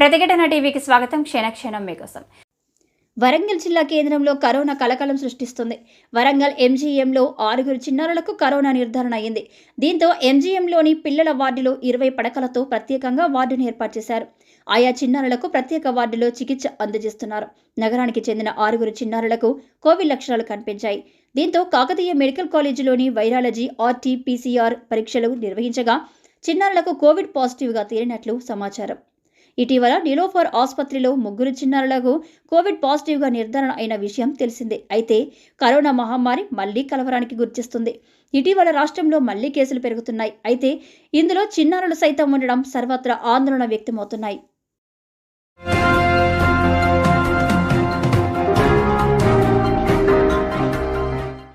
ప్రతిఘటన టీవీకి స్వాగతం. క్షణక్షణం మీకోసం. వరంగల్ జిల్లా కేంద్రంలో కరోనా కలకలం సృష్టిస్తుంది. వరంగల్ ఎంజీఎంలో 6 చిన్నారులకు కరోనా నిర్ధారణ అయింది. దీంతో ఎంజీఎంలోని పిల్లల వార్డులో 20 పడకలతో ప్రత్యేకంగా వార్డును ఏర్పాటు చేశారు. ఆయా చిన్నారులకు ప్రత్యేక వార్డులో చికిత్స అందజేస్తున్నారు. నగరానికి చెందిన 6 చిన్నారులకు కోవిడ్ లక్షణాలు కనిపించాయి. దీంతో కాకతీయ మెడికల్ కాలేజీలోని వైరాలజీ ఆర్టీపీసీఆర్ పరీక్షలు నిర్వహించగా చిన్నారులకు కోవిడ్ పాజిటివ్గా తేలినట్లు సమాచారం. ఇటీవల నిలోఫర్ ఆసుపత్రిలో 3 చిన్నారులకు కోవిడ్ పాజిటివ్గా నిర్ధారణ అయిన విషయం తెలిసిందే. అయితే కరోనా మహమ్మారి మళ్లీ కలవరానికి గురిచేస్తుంది. ఇటీవల రాష్ట్రంలో మళ్లీ కేసులు పెరుగుతున్నాయి. అయితే ఇందులో చిన్నారులు సైతం ఉండడం సర్వత్రా ఆందోళన వ్యక్తమవుతున్నాయి.